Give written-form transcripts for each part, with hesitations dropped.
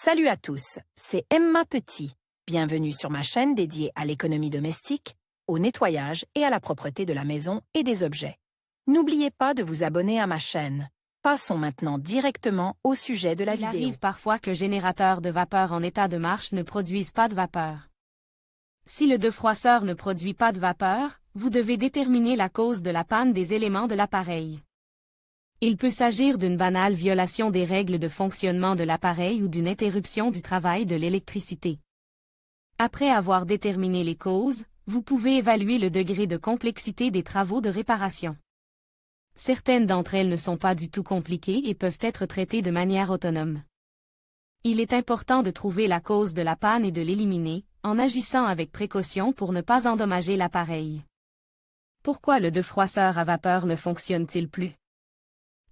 Salut à tous, c'est Emma Petit. Bienvenue sur ma chaîne dédiée à l'économie domestique, au nettoyage et à la propreté de la maison et des objets. N'oubliez pas de vous abonner à ma chaîne. Passons maintenant directement au sujet de la vidéo. Il arrive parfois que générateurs de vapeur en état de marche ne produisent pas de vapeur. Si le defroisseur ne produit pas de vapeur, vous devez déterminer la cause de la panne des éléments de l'appareil. Il peut s'agir d'une banale violation des règles de fonctionnement de l'appareil ou d'une interruption du travail de l'électricité. Après avoir déterminé les causes, vous pouvez évaluer le degré de complexité des travaux de réparation. Certaines d'entre elles ne sont pas du tout compliquées et peuvent être traitées de manière autonome. Il est important de trouver la cause de la panne et de l'éliminer, en agissant avec précaution pour ne pas endommager l'appareil. Pourquoi le defroisseur à vapeur ne fonctionne-t-il plus?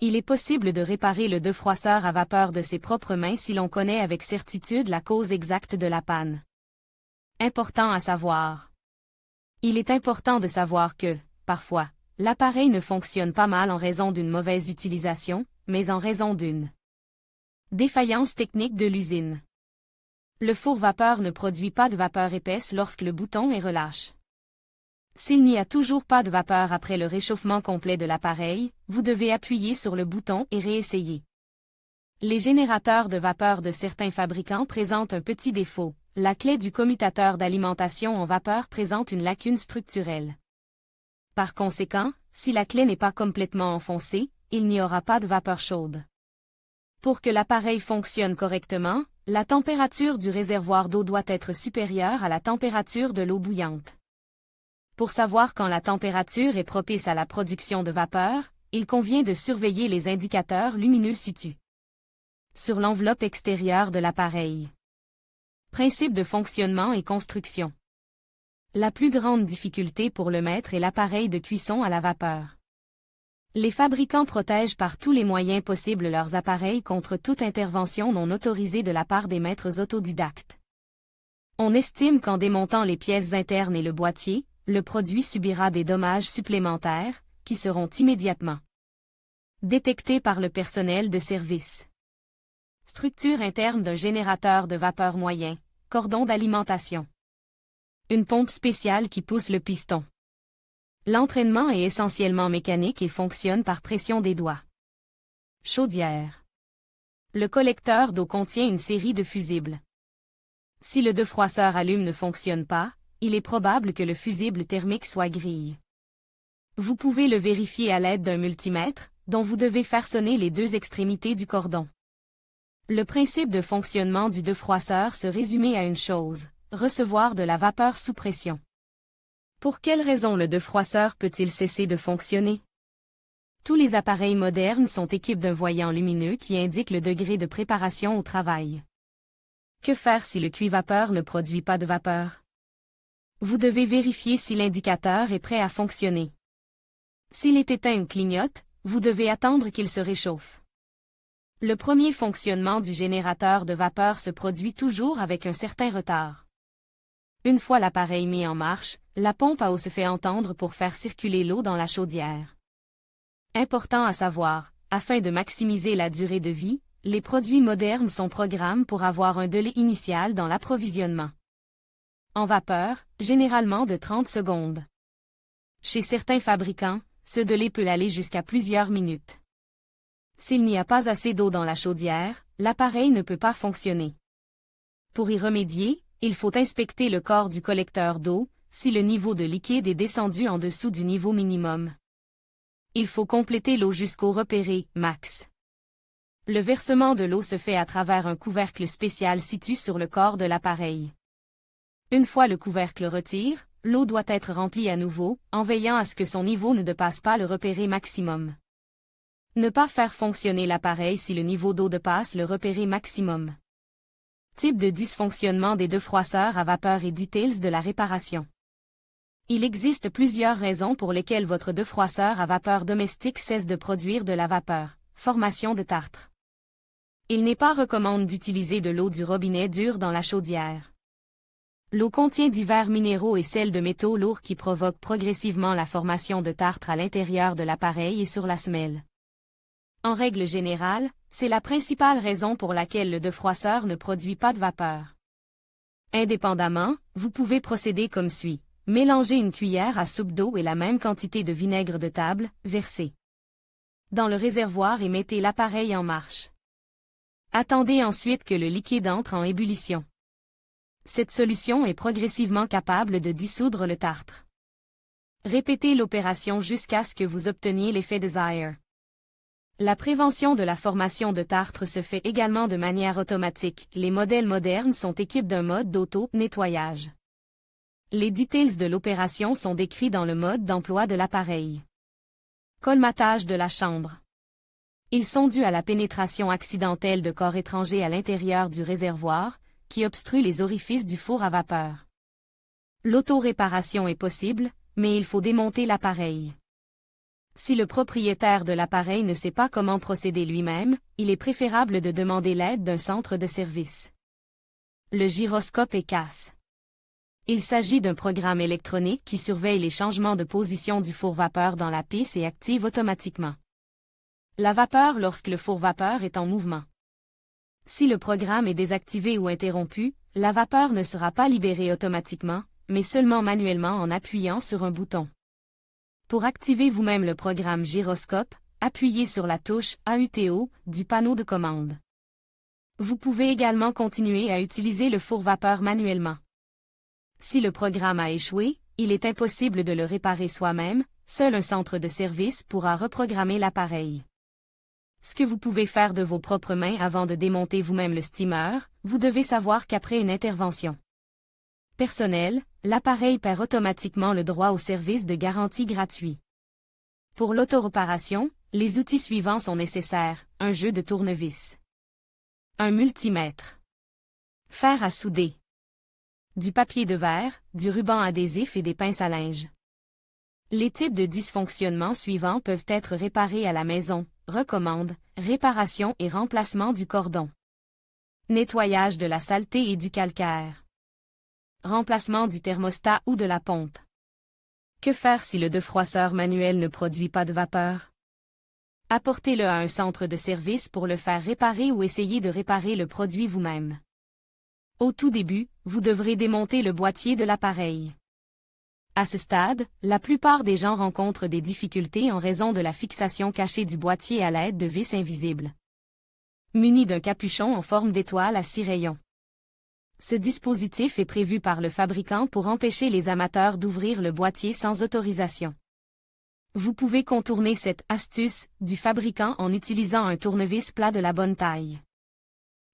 Il est possible de réparer le defroisseur à vapeur de ses propres mains si l'on connaît avec certitude la cause exacte de la panne. Important à savoir. Il est important de savoir que, parfois, l'appareil ne fonctionne pas mal en raison d'une mauvaise utilisation, mais en raison d'une défaillance technique de l'usine. Le four vapeur ne produit pas de vapeur épaisse lorsque le bouton est relâche. S'il n'y a toujours pas de vapeur après le réchauffement complet de l'appareil, vous devez appuyer sur le bouton et réessayer. Les générateurs de vapeur de certains fabricants présentent un petit défaut. La clé du commutateur d'alimentation en vapeur présente une lacune structurelle. Par conséquent, si la clé n'est pas complètement enfoncée, il n'y aura pas de vapeur chaude. Pour que l'appareil fonctionne correctement, la température du réservoir d'eau doit être supérieure à la température de l'eau bouillante. Pour savoir quand la température est propice à la production de vapeur, il convient de surveiller les indicateurs lumineux situés sur l'enveloppe extérieure de l'appareil. Principe de fonctionnement et construction. La plus grande difficulté pour le maître est l'appareil de cuisson à la vapeur. Les fabricants protègent par tous les moyens possibles leurs appareils contre toute intervention non autorisée de la part des maîtres autodidactes. On estime qu'en démontant les pièces internes et le boîtier, le produit subira des dommages supplémentaires, qui seront immédiatement détectés par le personnel de service. Structure interne d'un générateur de vapeur moyen, cordon d'alimentation. Une pompe spéciale qui pousse le piston. L'entraînement est essentiellement mécanique et fonctionne par pression des doigts. Chaudière. Le collecteur d'eau contient une série de fusibles. Si le defroisseur allume ne fonctionne pas, il est probable que le fusible thermique soit grillé. Vous pouvez le vérifier à l'aide d'un multimètre, dont vous devez faire sonner les deux extrémités du cordon. Le principe de fonctionnement du defroisseur se résumait à une chose, recevoir de la vapeur sous pression. Pour quelle raison le defroisseur peut-il cesser de fonctionner? Tous les appareils modernes sont équipés d'un voyant lumineux qui indique le degré de préparation au travail. Que faire si le cuivapeur ne produit pas de vapeur? Vous devez vérifier si l'indicateur est prêt à fonctionner. S'il est éteint ou clignote, vous devez attendre qu'il se réchauffe. Le premier fonctionnement du générateur de vapeur se produit toujours avec un certain retard. Une fois l'appareil mis en marche, la pompe à eau se fait entendre pour faire circuler l'eau dans la chaudière. Important à savoir, afin de maximiser la durée de vie, les produits modernes sont programmés pour avoir un délai initial dans l'approvisionnement. En vapeur, généralement de 30 secondes. Chez certains fabricants, ce délai peut aller jusqu'à plusieurs minutes. S'il n'y a pas assez d'eau dans la chaudière, l'appareil ne peut pas fonctionner. Pour y remédier, il faut inspecter le corps du collecteur d'eau, si le niveau de liquide est descendu en dessous du niveau minimum. Il faut compléter l'eau jusqu'au repéré max. Le versement de l'eau se fait à travers un couvercle spécial situé sur le corps de l'appareil. Une fois le couvercle retire, l'eau doit être remplie à nouveau, en veillant à ce que son niveau ne dépasse pas le repéré maximum. Ne pas faire fonctionner l'appareil si le niveau d'eau dépasse le repéré maximum. Type de dysfonctionnement des defroisseurs à vapeur et details de la réparation. Il existe plusieurs raisons pour lesquelles votre defroisseur à vapeur domestique cesse de produire de la vapeur. Formation de tartre. Il n'est pas recommandé d'utiliser de l'eau du robinet dur dans la chaudière. L'eau contient divers minéraux et sels de métaux lourds qui provoquent progressivement la formation de tartre à l'intérieur de l'appareil et sur la semelle. En règle générale, c'est la principale raison pour laquelle le defroisseur ne produit pas de vapeur. Indépendamment, vous pouvez procéder comme suit. Mélangez une cuillère à soupe d'eau et la même quantité de vinaigre de table, versez dans le réservoir et mettez l'appareil en marche. Attendez ensuite que le liquide entre en ébullition. Cette solution est progressivement capable de dissoudre le tartre. Répétez l'opération jusqu'à ce que vous obteniez l'effet désiré. La prévention de la formation de tartre se fait également de manière automatique. Les modèles modernes sont équipés d'un mode d'auto-nettoyage. Les details de l'opération sont décrits dans le mode d'emploi de l'appareil. Colmatage de la chambre. Ils sont dus à la pénétration accidentelle de corps étrangers à l'intérieur du réservoir, qui obstruent les orifices du four à vapeur. L'auto-réparation est possible, mais il faut démonter l'appareil. Si le propriétaire de l'appareil ne sait pas comment procéder lui-même, il est préférable de demander l'aide d'un centre de service. Le gyroscope efficace. Il s'agit d'un programme électronique qui surveille les changements de position du four vapeur dans la pisse et active automatiquement la vapeur lorsque le four vapeur est en mouvement. Si le programme est désactivé ou interrompu, la vapeur ne sera pas libérée automatiquement, mais seulement manuellement en appuyant sur un bouton. Pour activer vous-même le programme gyroscope, appuyez sur la touche AUTO du panneau de commande. Vous pouvez également continuer à utiliser le four vapeur manuellement. Si le programme a échoué, il est impossible de le réparer soi-même, seul un centre de service pourra reprogrammer l'appareil. Ce que vous pouvez faire de vos propres mains avant de démonter vous-même le steamer, vous devez savoir qu'après une intervention personnelle, l'appareil perd automatiquement le droit au service de garantie gratuit. Pour l'autoréparation, les outils suivants sont nécessaires: un jeu de tournevis, un multimètre, fer à souder, du papier de verre, du ruban adhésif et des pinces à linge. Les types de dysfonctionnements suivants peuvent être réparés à la maison: recommande, réparation et remplacement du cordon, nettoyage de la saleté et du calcaire, remplacement du thermostat ou de la pompe. Que faire si le defroisseur manuel ne produit pas de vapeur? Apportez-le à un centre de service pour le faire réparer ou essayez de réparer le produit vous-même. Au tout début, vous devrez démonter le boîtier de l'appareil. À ce stade, la plupart des gens rencontrent des difficultés en raison de la fixation cachée du boîtier à l'aide de vis invisibles, muni d'un capuchon en forme d'étoile à 6 rayons. Ce dispositif est prévu par le fabricant pour empêcher les amateurs d'ouvrir le boîtier sans autorisation. Vous pouvez contourner cette astuce du fabricant en utilisant un tournevis plat de la bonne taille.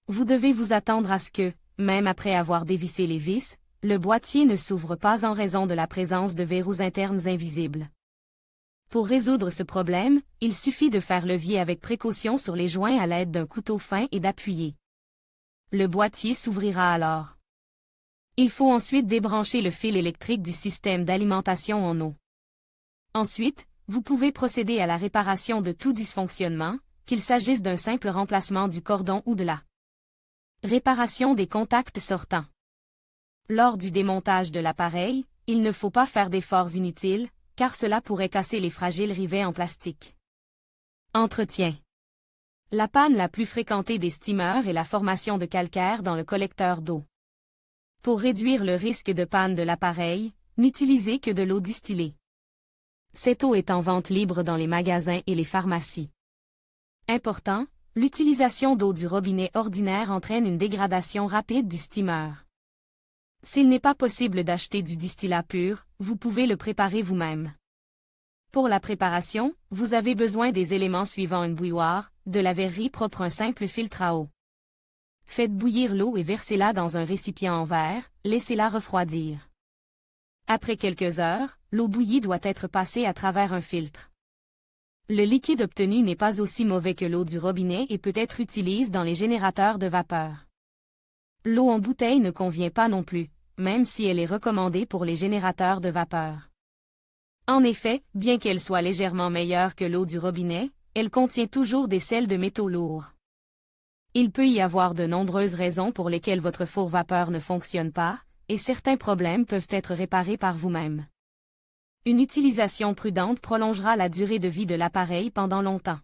Vous devez vous attendre à ce que, même après avoir dévissé les vis, le boîtier ne s'ouvre pas en raison de la présence de verrous internes invisibles. Pour résoudre ce problème, il suffit de faire levier avec précaution sur les joints à l'aide d'un couteau fin et d'appuyer. Le boîtier s'ouvrira alors. Il faut ensuite débrancher le fil électrique du système d'alimentation en eau. Ensuite, vous pouvez procéder à la réparation de tout dysfonctionnement, qu'il s'agisse d'un simple remplacement du cordon ou de la réparation des contacts sortants. Lors du démontage de l'appareil, il ne faut pas faire d'efforts inutiles, car cela pourrait casser les fragiles rivets en plastique. Entretien. La panne la plus fréquentée des steamers est la formation de calcaire dans le collecteur d'eau. Pour réduire le risque de panne de l'appareil, n'utilisez que de l'eau distillée. Cette eau est en vente libre dans les magasins et les pharmacies. Important, l'utilisation d'eau du robinet ordinaire entraîne une dégradation rapide du steamer. S'il n'est pas possible d'acheter du distillat pur, vous pouvez le préparer vous-même. Pour la préparation, vous avez besoin des éléments suivants: une bouilloire, de la verrerie propre, un simple filtre à eau. Faites bouillir l'eau et versez-la dans un récipient en verre, laissez-la refroidir. Après quelques heures, l'eau bouillie doit être passée à travers un filtre. Le liquide obtenu n'est pas aussi mauvais que l'eau du robinet et peut être utilisé dans les générateurs de vapeur. L'eau en bouteille ne convient pas non plus, même si elle est recommandée pour les générateurs de vapeur. En effet, bien qu'elle soit légèrement meilleure que l'eau du robinet, elle contient toujours des sels de métaux lourds. Il peut y avoir de nombreuses raisons pour lesquelles votre four vapeur ne fonctionne pas, et certains problèmes peuvent être réparés par vous-même. Une utilisation prudente prolongera la durée de vie de l'appareil pendant longtemps.